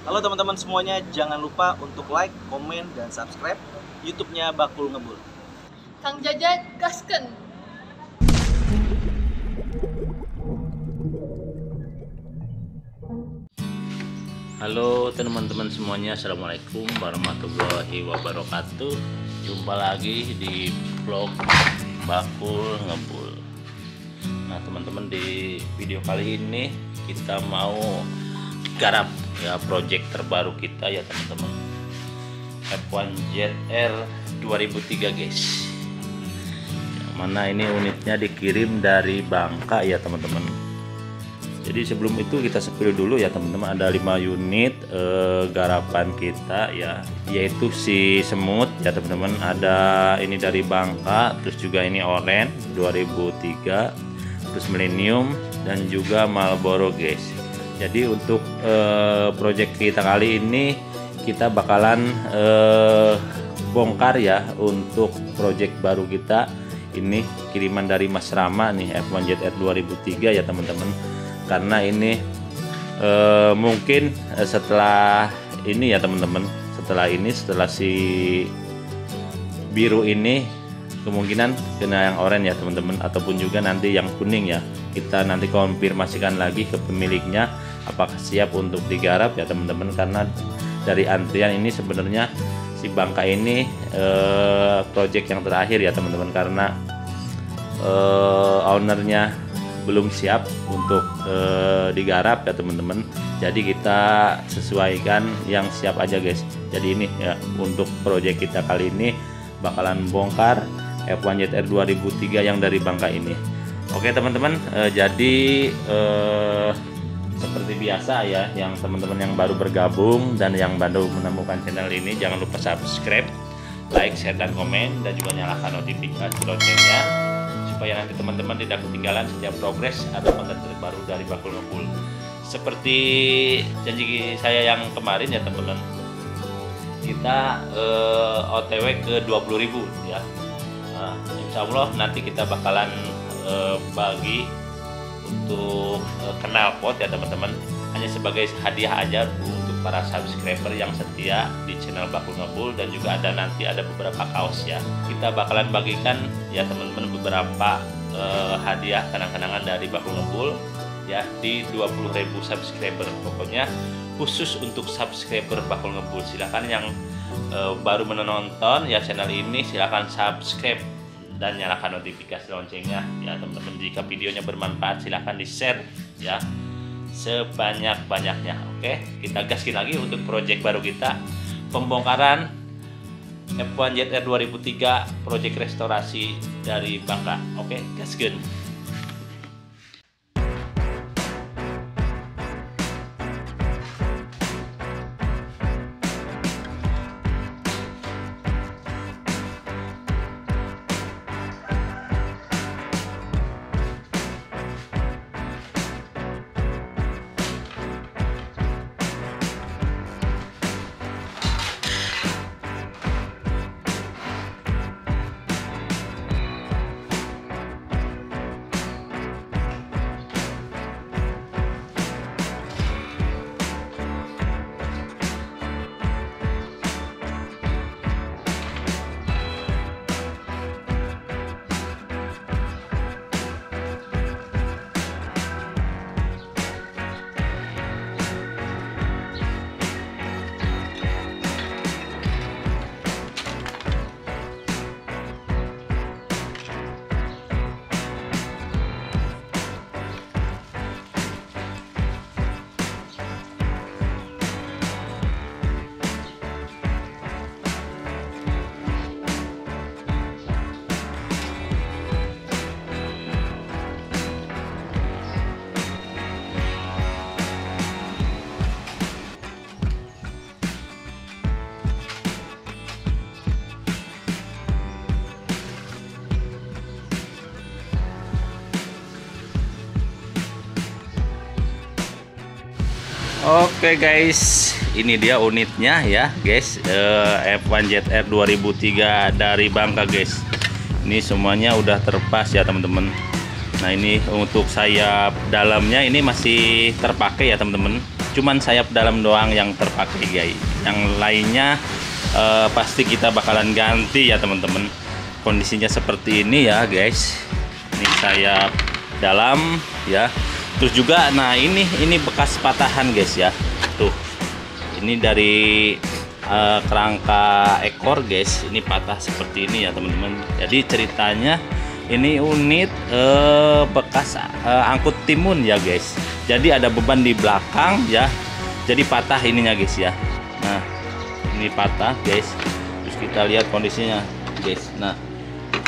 Halo teman-teman semuanya, jangan lupa untuk like, komen, dan subscribe YouTube-nya Bakul Ngebul. Kang Jajan gaskeun. Halo teman-teman semuanya, assalamualaikum warahmatullahi wabarakatuh. Jumpa lagi di vlog Bakul Ngebul. Nah teman-teman, di video kali ini kita mau garap ya project terbaru kita ya teman-teman, F1ZR 2003 guys, yang mana ini unitnya dikirim dari Bangka ya teman-teman. Jadi sebelum itu kita spill dulu ya teman-teman, ada 5 unit garapan kita ya, yaitu si semut ya teman-teman, ada ini dari Bangka, terus juga ini Orange 2003, terus Millennium, dan juga Marlboro guys. Jadi untuk project kita kali ini kita bakalan bongkar ya untuk project baru kita ini, kiriman dari Mas Rama nih, F1ZR 2003 ya teman-teman. Karena ini mungkin setelah ini ya teman-teman, setelah si biru ini kemungkinan kena yang oranye ya teman-teman, ataupun juga nanti yang kuning ya. Kita nanti konfirmasikan lagi ke pemiliknya apakah siap untuk digarap ya teman-teman, karena dari antrian ini sebenarnya si Bangka ini project yang terakhir ya teman-teman, karena ownernya belum siap untuk digarap ya teman-teman. Jadi kita sesuaikan yang siap aja guys. Jadi ini ya untuk project kita kali ini bakalan bongkar F1ZR 2003 yang dari Bangka ini. Oke teman-teman, jadi seperti biasa ya, yang teman-teman yang baru bergabung dan yang baru menemukan channel ini, jangan lupa subscribe, like, share, dan komen, dan juga nyalakan notifikasi loncengnya supaya nanti teman-teman tidak ketinggalan setiap progres atau konten terbaru dari Bakul Ngebul. Seperti janji saya yang kemarin ya teman-teman, kita OTW ke 20.000 ya. Nah, insya Allah nanti kita bakalan bagi untuk knalpot ya teman-teman, hanya sebagai hadiah aja untuk para subscriber yang setia di channel Bakul Ngebul, dan juga nanti ada beberapa kaos ya. Kita bakalan bagikan ya teman-teman beberapa hadiah kenang-kenangan dari Bakul Ngebul ya di 20.000 subscriber. Pokoknya khusus untuk subscriber Bakul Ngebul. Silahkan yang baru menonton ya channel ini, silahkan subscribe dan nyalakan notifikasi loncengnya ya teman-teman. Jika videonya bermanfaat silahkan di share ya sebanyak-banyaknya. Oke, kita gaskin lagi untuk project baru kita, pembongkaran F1ZR 2003 project restorasi dari Bangka. Oke, gaskin. Oke guys, ini dia unitnya ya guys, F1ZR 2003 dari Bangka guys. Ini semuanya udah terpas ya teman-teman. Nah ini untuk sayap dalamnya ini masih terpakai ya teman-teman. cuman sayap dalam doang yang terpakai guys. Yang lainnya pasti kita bakalan ganti ya teman-teman. Kondisinya seperti ini ya guys. Ini sayap dalam ya. Terus juga nah ini bekas patahan guys ya. Tuh. Ini dari kerangka ekor guys. Ini patah seperti ini ya teman-teman. Jadi ceritanya ini unit bekas angkut timun ya guys. Jadi ada beban di belakang ya. Jadi patah ininya guys ya. Nah, ini patah guys. Terus kita lihat kondisinya guys. Nah,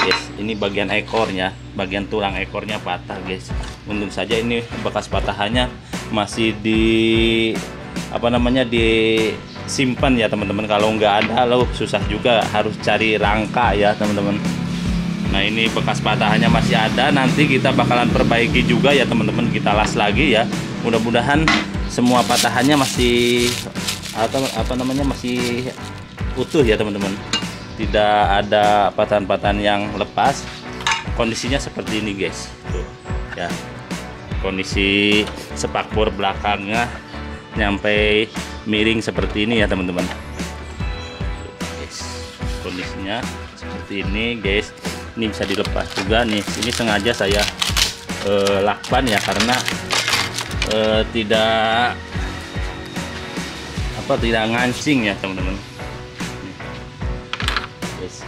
guys, ini bagian ekornya, bagian tulang ekornya patah guys. Untung saja ini bekas patahannya masih disimpan ya teman-teman. Kalau nggak ada lo susah juga, harus cari rangka ya teman-teman. Nah, ini bekas patahannya masih ada, nanti kita bakalan perbaiki juga ya teman-teman. Kita las lagi ya. Mudah-mudahan semua patahannya masih masih utuh ya teman-teman. Tidak ada patahan-patahan yang lepas. Kondisinya seperti ini guys. Tuh ya. Kondisi spakbor belakangnya nyampe miring seperti ini ya teman-teman. Guys, kondisinya seperti ini guys. Ini bisa dilepas juga nih. Ini sengaja saya lakban ya, karena tidak ngancing ya teman-teman. Guys,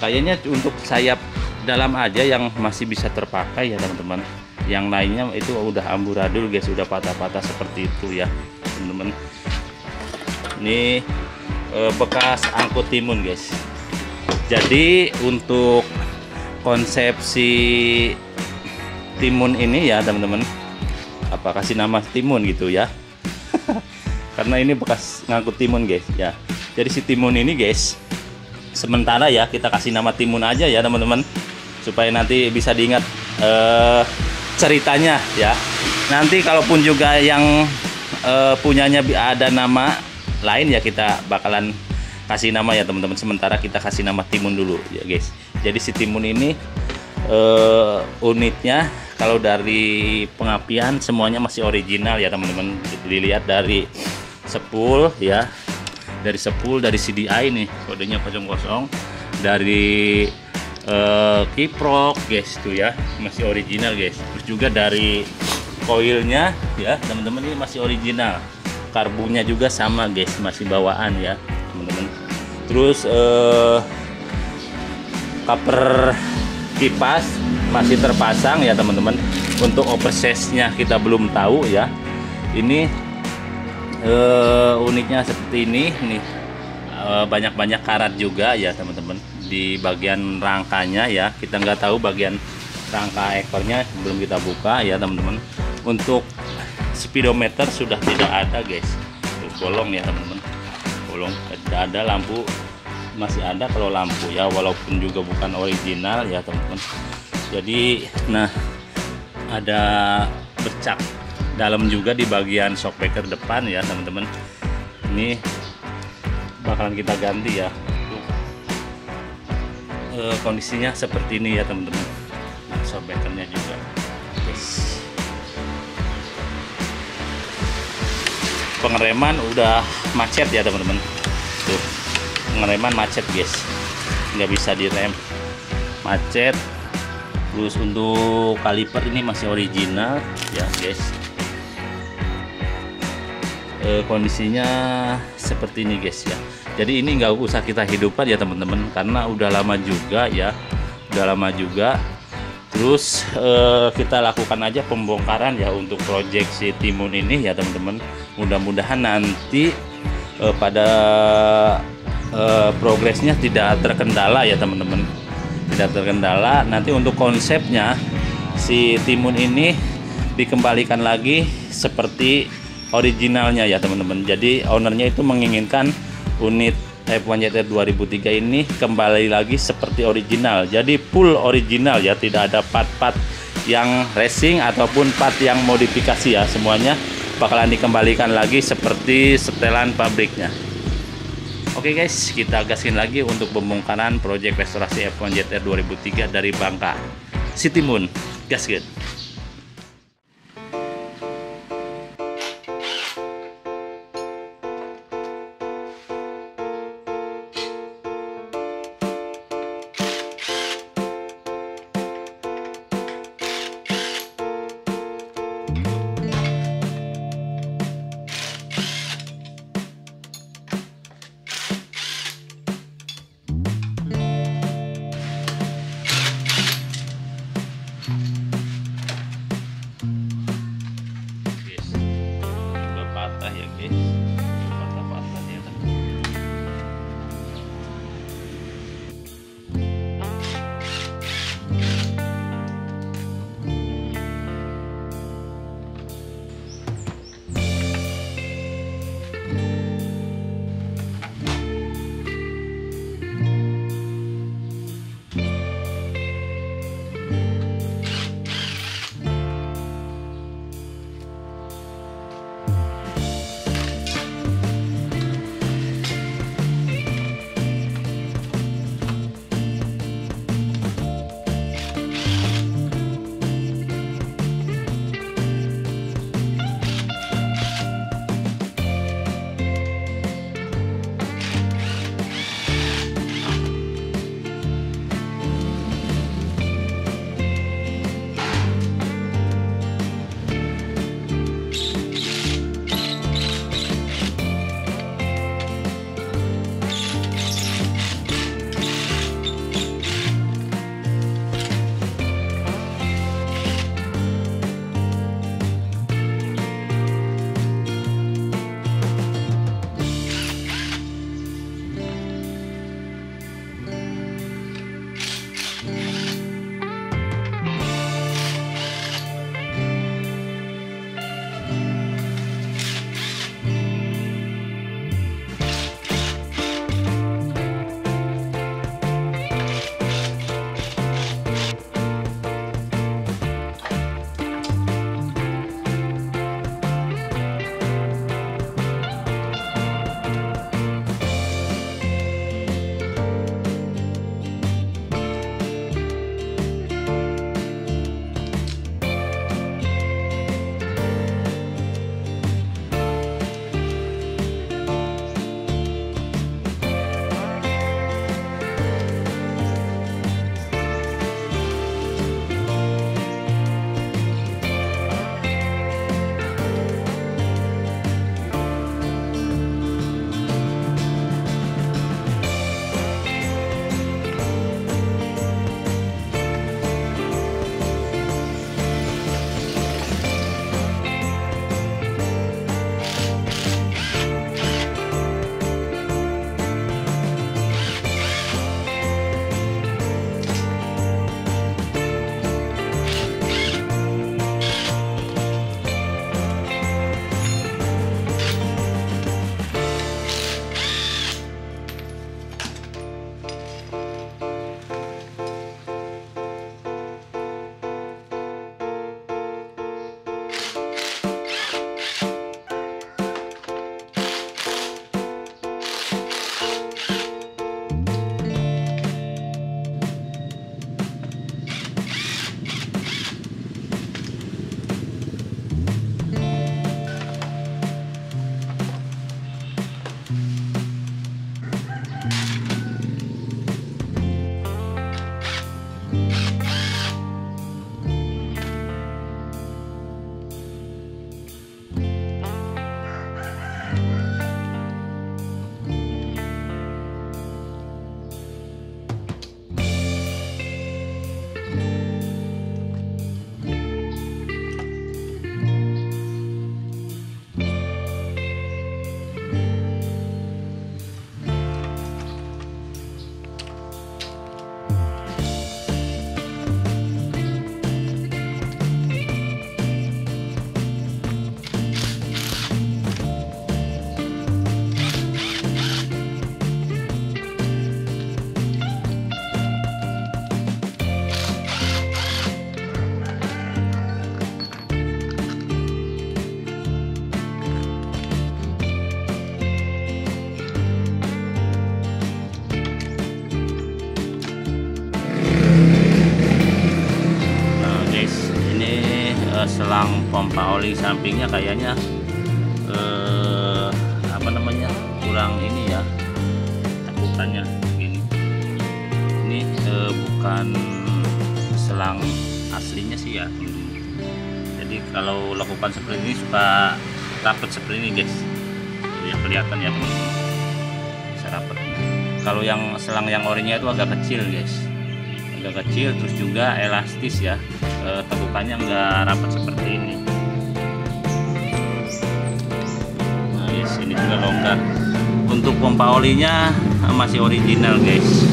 kayaknya untuk sayap dalam aja yang masih bisa terpakai ya teman-teman. Yang lainnya itu udah amburadul guys, udah patah-patah seperti itu ya teman-teman. Ini bekas angkut timun guys. Jadi untuk konsepsi timun ini ya teman-teman, apa kasih nama timun gitu ya. Karena ini bekas ngangkut timun guys ya. Jadi si timun ini guys, sementara ya kita kasih nama timun aja ya teman-teman, supaya nanti bisa diingat ceritanya ya. Nanti kalaupun juga yang punyanya ada nama lain ya, kita bakalan kasih nama ya teman-teman. Sementara kita kasih nama timun dulu ya guys. Jadi si timun ini unitnya kalau dari pengapian semuanya masih original ya teman-teman. Dilihat dari sepul ya, dari sepul, dari CDI nih kodenya 00, dari kiprok guys tuh ya masih original guys. Terus juga dari koilnya ya teman-teman, ini masih original. Karbunya juga sama guys, masih bawaan ya teman-teman. Terus cover kipas masih terpasang ya teman-teman. Untuk oversize-nya kita belum tahu ya. Ini unitnya seperti ini nih, banyak-banyak karat juga ya teman-teman. Di bagian rangkanya ya, kita nggak tahu bagian rangka ekornya, belum kita buka ya teman-teman. Untuk speedometer sudah tidak ada guys. Tuh, bolong ya teman-teman, bolong, tidak ada. Lampu masih ada kalau lampu ya, walaupun juga bukan original ya teman-teman. Jadi nah, ada bercak dalam juga di bagian shockbreaker depan ya teman-teman. Ini bakalan kita ganti ya. Kondisinya seperti ini ya teman-teman. Nah, shockbreakernya juga guys. Pengereman udah macet ya teman-teman. Tuh, pengereman macet guys, nggak bisa direm, macet. Terus untuk kaliper ini masih original ya guys. Kondisinya seperti ini guys ya. Jadi ini nggak usah kita hidupkan ya teman-teman, karena udah lama juga ya, udah lama juga. Terus kita lakukan aja pembongkaran ya untuk proyek si timun ini ya teman-teman. Mudah-mudahan nanti pada progresnya tidak terkendala ya teman-teman, tidak terkendala. Nanti untuk konsepnya si timun ini dikembalikan lagi seperti originalnya ya teman-teman. Jadi ownernya itu menginginkan unit F1JTR 2003 ini kembali lagi seperti original. Jadi full original ya, tidak ada part-part yang racing ataupun part yang modifikasi ya. Semuanya bakalan dikembalikan lagi seperti setelan pabriknya. Oke guys, kita gaskin lagi untuk pembongkaran proyek restorasi F1JTR 2003 dari Bangka. Si timun, gaskin. patah ya guys, patah-patah ya kan. selang pompa oli sampingnya kayaknya apa namanya kurang ini ya, takutannya gini. Ini bukan selang aslinya sih ya. Jadi kalau lakukan seperti ini suka rapet seperti ini guys, ya kelihatan ya teman-teman, bisa rapet. Kalau yang selang yang orinya itu agak kecil guys, agak kecil, terus juga elastis ya, tegukannya nggak rapat seperti ini. guys, ini juga longgar. Untuk pompa olinya masih original guys.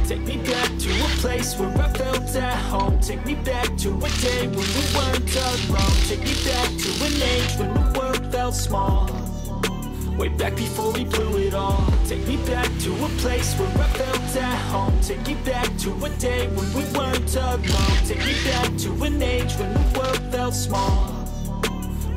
Take me back to a place where I felt at home. Take me back to a day when we weren't alone. Take me back to an age when the world felt small. Way back before we blew it all. Take me back to a place where I felt at home. Take me back to a day when we weren't alone. Take me back to an age when the world felt small.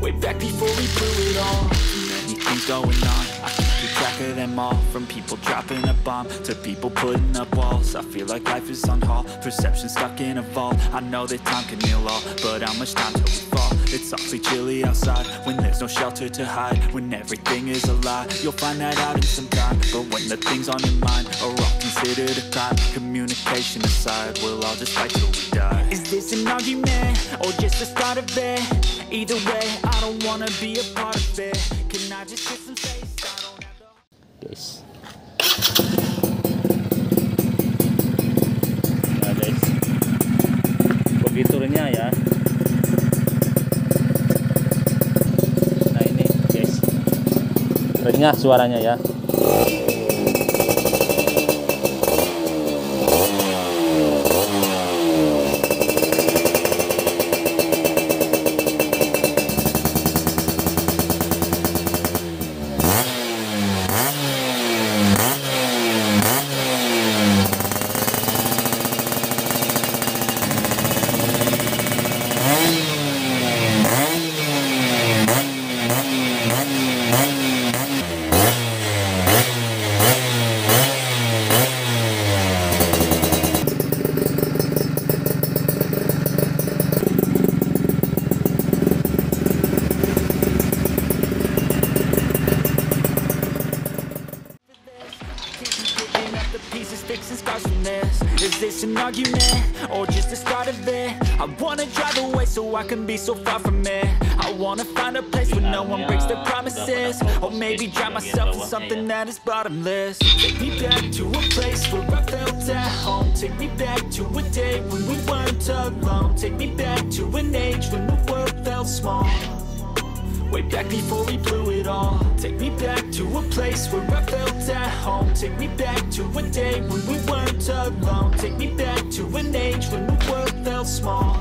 Way back before we blew it all. Too many things going on, I can't keep track of them all. From people dropping a bomb to people putting up walls. I feel like life is on hold, perception stuck in a vault. I know that time can heal all, but how much time till we fall? It's awfully chilly outside, when there's no shelter to hide. When everything is a lie, you'll find that out in some time. But when the things on your mind are all considered a crime, communication aside, we'll all just fight till we die. Is this an argument, or just the start of it? Either way, I don't wanna be a part of it. Can I just get some space? I don't have to... Guys. Nah guys, komputernya ya. Nah ini guys, renyah suaranya ya. the pieces, fixing scars from this. Is this an argument, or just the start of it? I wanna drive away so I can be so far from it. I wanna find a place where no one breaks their promises, or maybe drown myself in something that is bottomless. Take me back to a place where I felt at home. Take me back to a day when we weren't alone. Take me back to an age when the world felt small, way back before we blew it all. Take me back to a place where I felt at home. Take me back to a day when we weren't alone. Take me back to an age when the world felt small,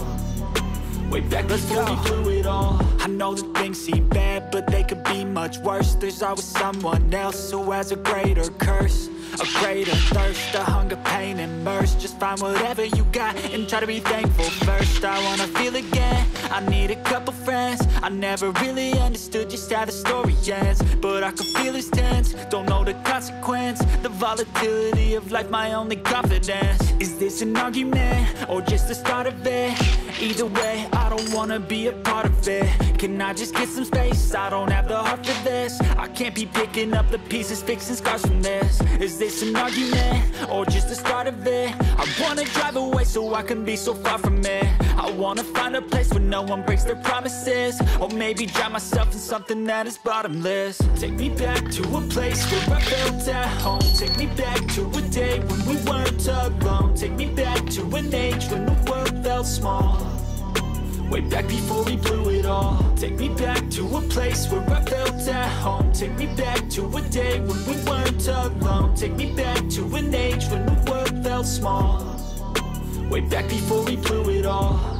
way back before we blew it all. I know that things seem bad, but they could be much worse. There's always someone else who has a greater curse, a greater thirst, a hunger, pain, and mercy. Just find whatever you got and try to be thankful first. I wanna feel again, I need a couple friends. I never really understood just how the story ends, but I can feel it's tense, don't know the consequence. The volatility of life, my only confidence. Is this an argument, or just the start of it? Either way, I don't wanna be a part of it. Can I just get some space? I don't have the heart for this. I can't be picking up the pieces, fixing scars from this. Is this an argument, or just the start of it? I wanna drive away so I can be so far from it. I wanna find a place where no one breaks their promises, or maybe drown myself in something that is bottomless. Take me back to a place where I felt at home. Take me back to a day when we weren't alone. Take me back to an age when the world felt small, way back before we blew it all. Take me back to a place where I felt at home. Take me back to a day when we weren't alone. Take me back to an age when the world felt small, way back before we blew it all.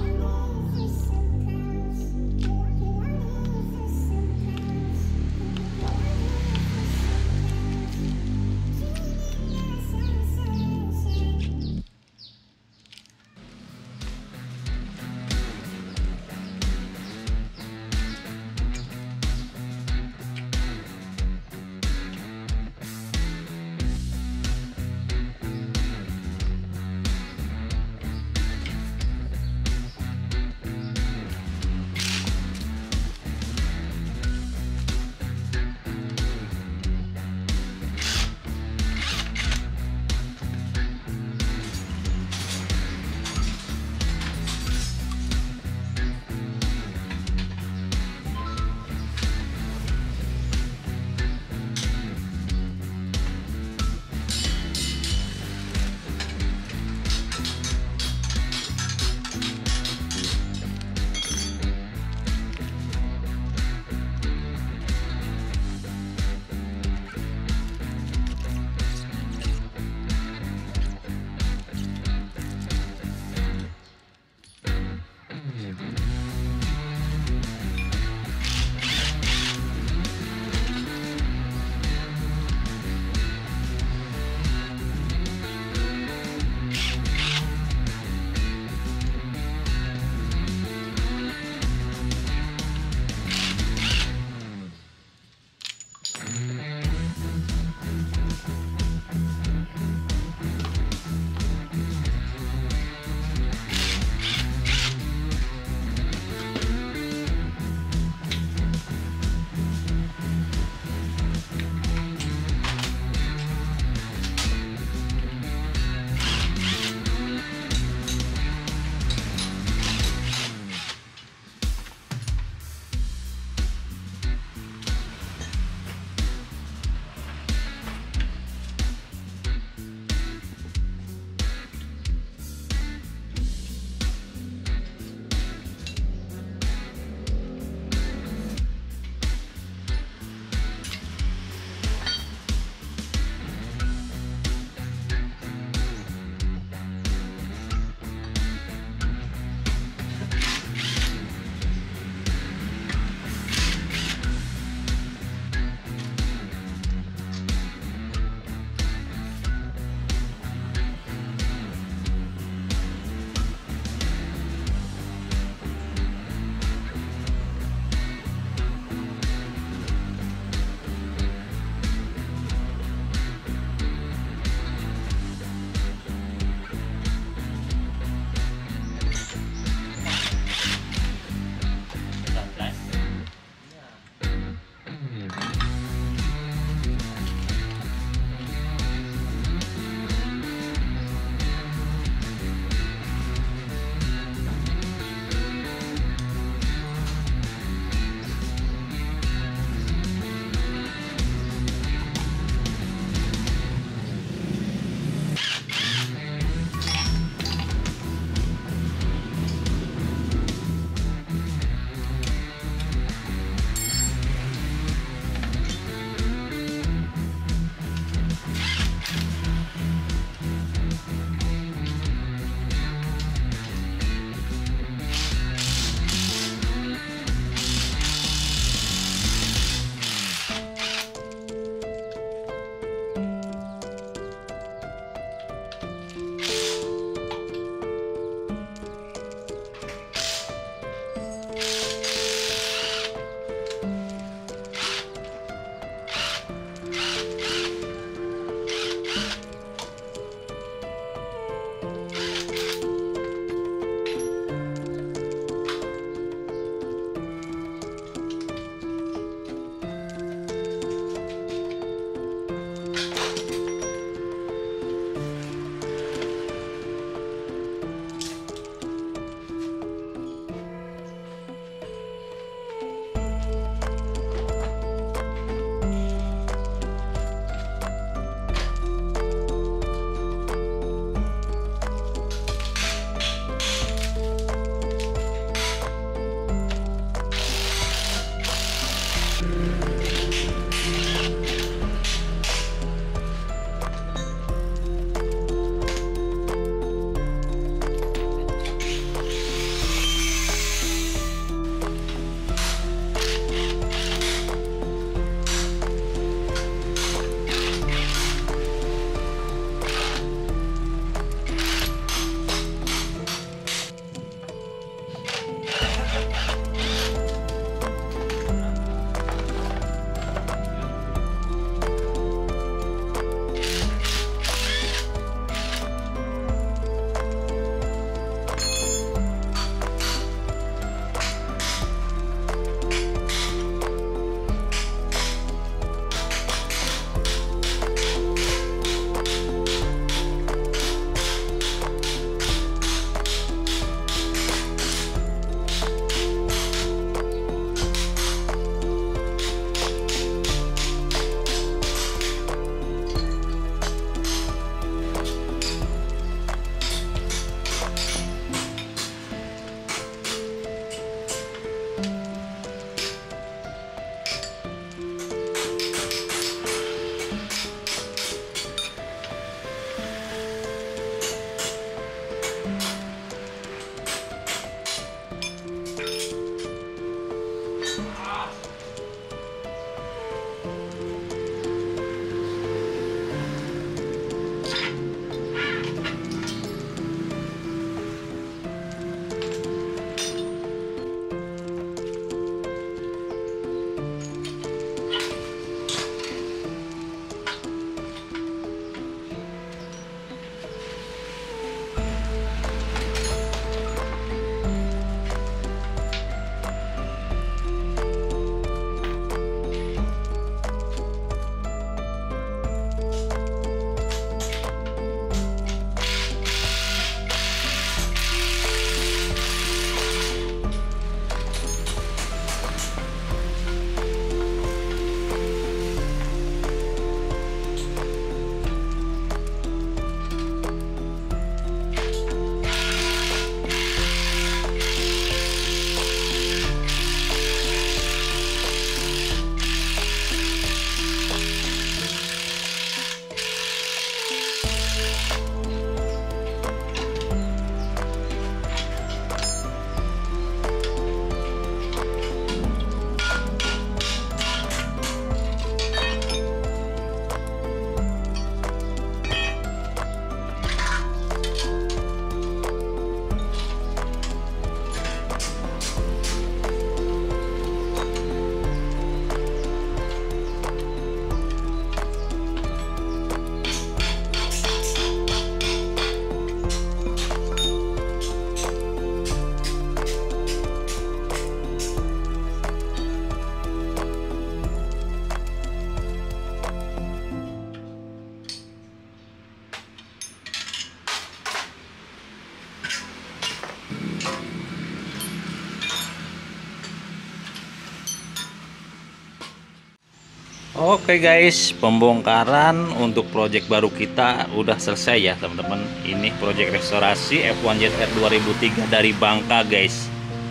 Oke guys, pembongkaran untuk project baru kita udah selesai ya teman-teman. Ini project restorasi F1 ZR 2003 dari Bangka guys.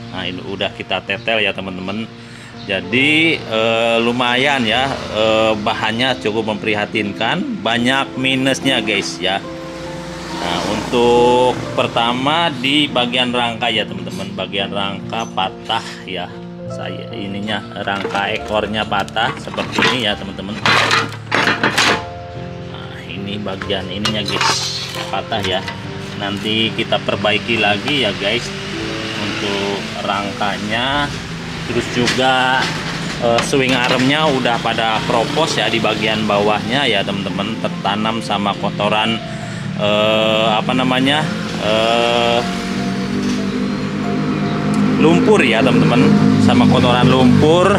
Nah ini udah kita tetel ya teman-teman. Jadi lumayan ya, bahannya cukup memprihatinkan, banyak minusnya guys ya. Nah untuk pertama di bagian rangka ya teman-teman, bagian rangka patah ya. Saya ininya rangka ekornya patah seperti ini ya teman-teman. Nah ini bagian ininya guys, patah ya. Nanti kita perbaiki lagi ya guys untuk rangkanya. Terus juga swing armnya udah pada kropos ya di bagian bawahnya ya teman-teman, tertanam sama kotoran lumpur ya teman-teman, sama kotoran lumpur.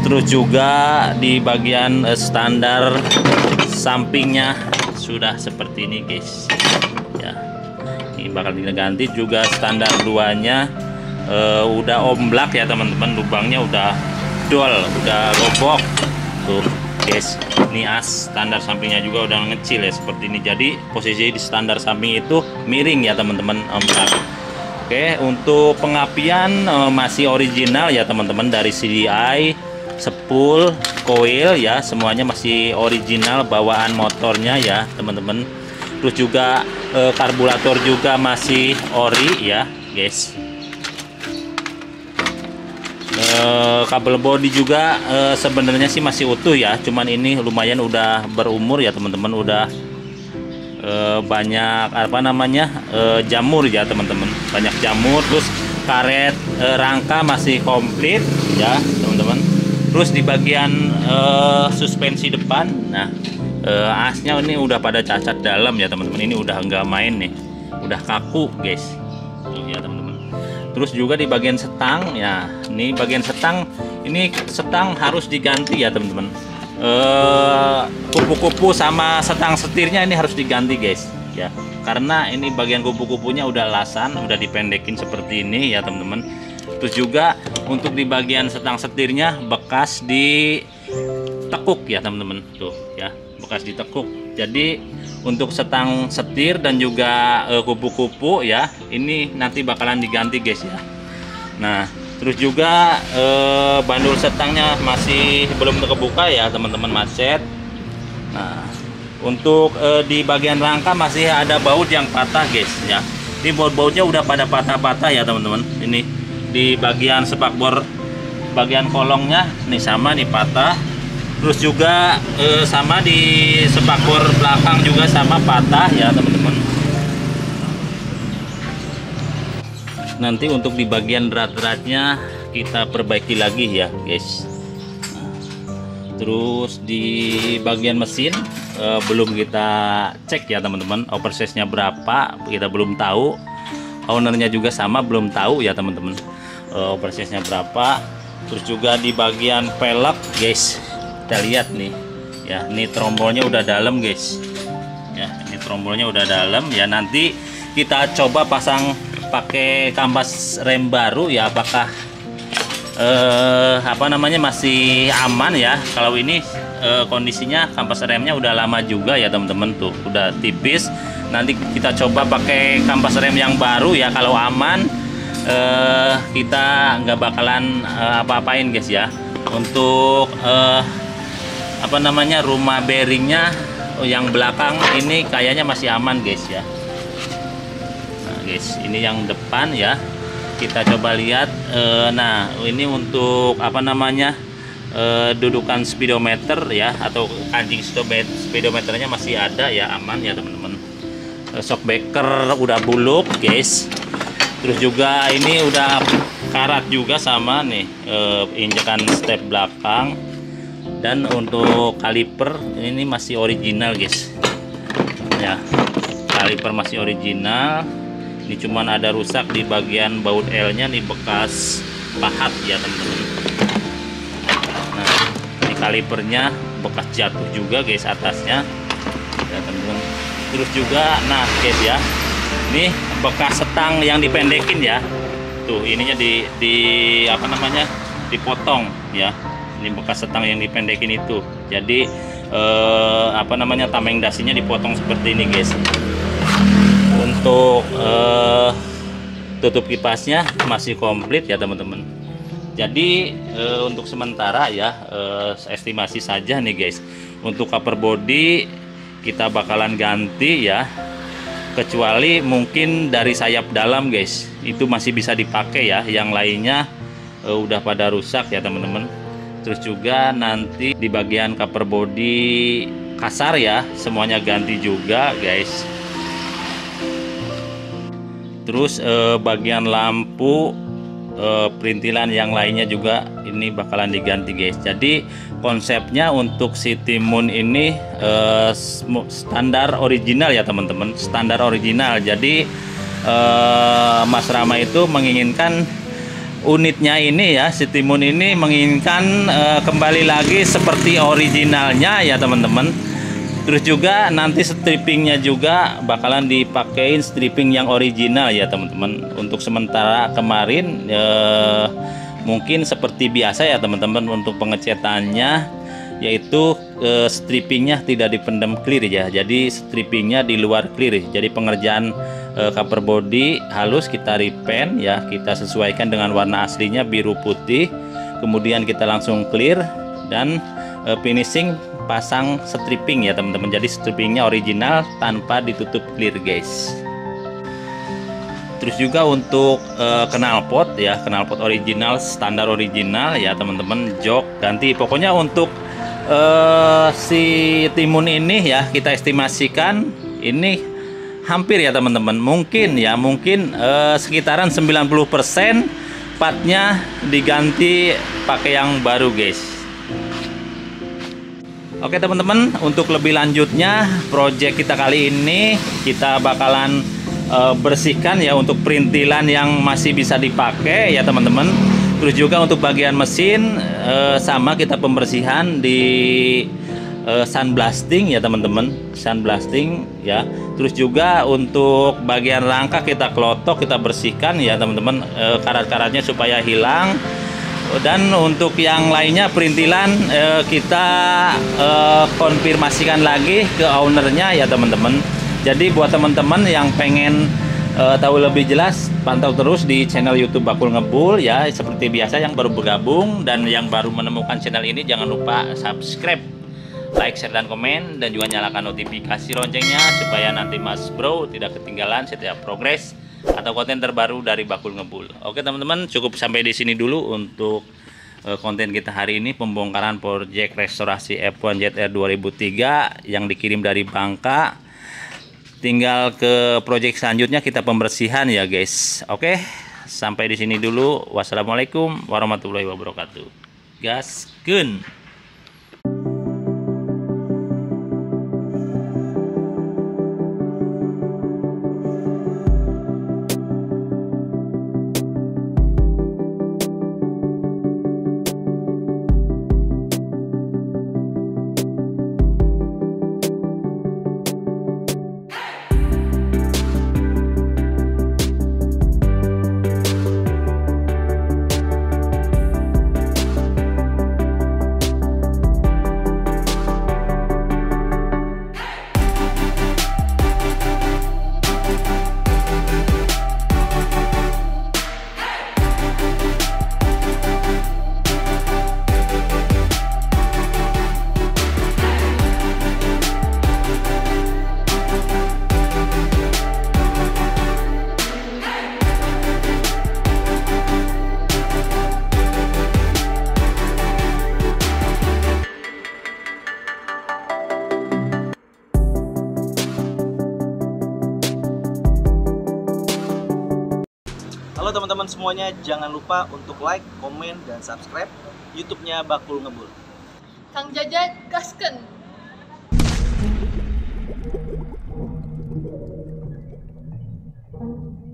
Terus juga di bagian standar sampingnya sudah seperti ini guys ya. Ini bakal kita ganti juga standar duanya, udah omblak ya teman-teman, lubangnya udah dol, udah robok tuh guys. Ini as standar sampingnya juga udah ngecil ya seperti ini, jadi posisi di standar samping itu miring ya teman-teman, omblak. Oke, untuk pengapian masih original ya teman-teman, dari CDI, spool, coil ya, semuanya masih original bawaan motornya ya teman-teman. Terus juga karburator juga masih ori ya guys. Kabel bodi juga sebenarnya sih masih utuh ya, cuman ini lumayan udah berumur ya teman-teman, udah banyak jamur ya teman-teman, banyak jamur. Terus karet rangka masih komplit ya teman-teman. Terus di bagian suspensi depan, nah asnya ini udah pada cacat dalam ya teman-teman, ini udah nggak main nih, udah kaku guys tuh ya teman-teman. Terus juga di bagian setang ya, ini bagian setang, ini setang harus diganti ya teman-teman. Kupu-kupu sama setang setirnya ini harus diganti guys ya, karena ini bagian kupu-kupunya udah lasan, udah dipendekin seperti ini ya teman-teman. Terus juga untuk di bagian setang setirnya bekas ditekuk ya teman-teman, tuh ya, bekas ditekuk. Jadi untuk setang setir dan juga kupu-kupu ya, ini nanti bakalan diganti guys ya. Nah terus juga bandul setangnya masih belum terbuka ya teman-teman, macet. Nah untuk di bagian rangka masih ada baut yang patah guys ya. Ini baut-bautnya udah pada patah-patah ya teman-teman. Ini di bagian spakbor bagian kolongnya nih sama nih patah. Terus juga sama di spakbor belakang juga sama patah ya teman-teman. Nanti untuk di bagian drat-dratnya kita perbaiki lagi ya guys. Terus di bagian mesin belum kita cek ya teman-teman, oversize-nya berapa kita belum tahu, ownernya juga sama belum tahu ya teman-teman, oversize-nya berapa. Terus juga di bagian pelek guys, kita lihat nih ya, ini trombolnya udah dalam guys ya, ini trombolnya udah dalam ya. Nanti kita coba pasang pakai kampas rem baru ya, apakah masih aman ya. Kalau ini kondisinya kampas remnya udah lama juga ya teman-teman, tuh udah tipis. Nanti kita coba pakai kampas rem yang baru ya, kalau aman kita nggak bakalan apa-apain guys ya. Untuk rumah bearingnya yang belakang ini kayaknya masih aman guys ya. Guys, ini yang depan ya, kita coba lihat. Nah ini untuk dudukan speedometer ya, atau kancing speedometernya masih ada ya, aman ya teman-teman. Shockbreaker udah buluk guys. Terus juga ini udah karat juga sama nih injekan step belakang. Dan untuk kaliper ini masih original guys ya, kaliper masih original. Ini cuman ada rusak di bagian baut L-nya nih, bekas pahat ya teman-teman. Nah, ini kalipernya bekas jatuh juga guys atasnya ya teman-teman. Terus juga nah guys ya, ini bekas setang yang dipendekin ya. Tuh ininya dipotong ya. Ini bekas setang yang dipendekin itu. Jadi tameng dasinya dipotong seperti ini guys. Untuk tutup kipasnya masih komplit ya teman-teman. Jadi untuk sementara ya estimasi saja nih guys. Untuk cover body kita bakalan ganti ya. Kecuali mungkin dari sayap dalam guys, itu masih bisa dipakai ya. Yang lainnya udah pada rusak ya teman-teman. Terus juga nanti di bagian cover body kasar ya, semuanya ganti juga guys. Terus bagian lampu perintilan yang lainnya juga ini bakalan diganti guys. Jadi konsepnya untuk si Timun ini standar original ya teman-teman, standar original. Jadi Mas Rama itu menginginkan unitnya ini ya, si Timun ini menginginkan kembali lagi seperti originalnya ya teman-teman. Terus juga nanti strippingnya juga bakalan dipakein stripping yang original ya teman-teman. Untuk sementara kemarin mungkin seperti biasa ya teman-teman, untuk pengecatannya yaitu strippingnya tidak dipendam clear ya. Jadi strippingnya di luar clear. Jadi pengerjaan cover body halus kita repaint ya, kita sesuaikan dengan warna aslinya biru putih. Kemudian kita langsung clear dan finishing pasang stripping ya teman-teman. Jadi strippingnya original tanpa ditutup clear guys. Terus juga untuk knalpot ya, knalpot original, standar original ya teman-teman. Jok ganti. Pokoknya untuk si Timun ini ya kita estimasikan ini hampir ya teman-teman. Mungkin sekitaran 90% partnya diganti pakai yang baru guys. Oke teman-teman, untuk lebih lanjutnya project kita kali ini kita bakalan bersihkan ya untuk perintilan yang masih bisa dipakai ya teman-teman. Terus juga untuk bagian mesin sama kita pembersihan di sandblasting ya teman-teman, sandblasting ya. Terus juga untuk bagian rangka kita kelotok, kita bersihkan ya teman-teman, karat-karatnya supaya hilang. Dan untuk yang lainnya perintilan kita konfirmasikan lagi ke ownernya ya teman-teman. Jadi buat teman-teman yang pengen tahu lebih jelas, pantau terus di channel YouTube Bakul Ngebul ya. Seperti biasa yang baru bergabung dan yang baru menemukan channel ini jangan lupa subscribe, like, share, dan komen, dan juga nyalakan notifikasi loncengnya supaya nanti Mas Bro tidak ketinggalan setiap progres atau konten terbaru dari Bakul Ngebul. Oke teman-teman, cukup sampai di sini dulu untuk konten kita hari ini, pembongkaran proyek restorasi F1 ZR 2003 yang dikirim dari Bangka. Tinggal ke proyek selanjutnya kita pembersihan ya guys. Oke, sampai di sini dulu. Wassalamualaikum warahmatullahi wabarakatuh. Gaskeun. Halo teman-teman semuanya, jangan lupa untuk like, komen, dan subscribe YouTube-nya Bakul Ngebul. Kang Jajat gaskeun.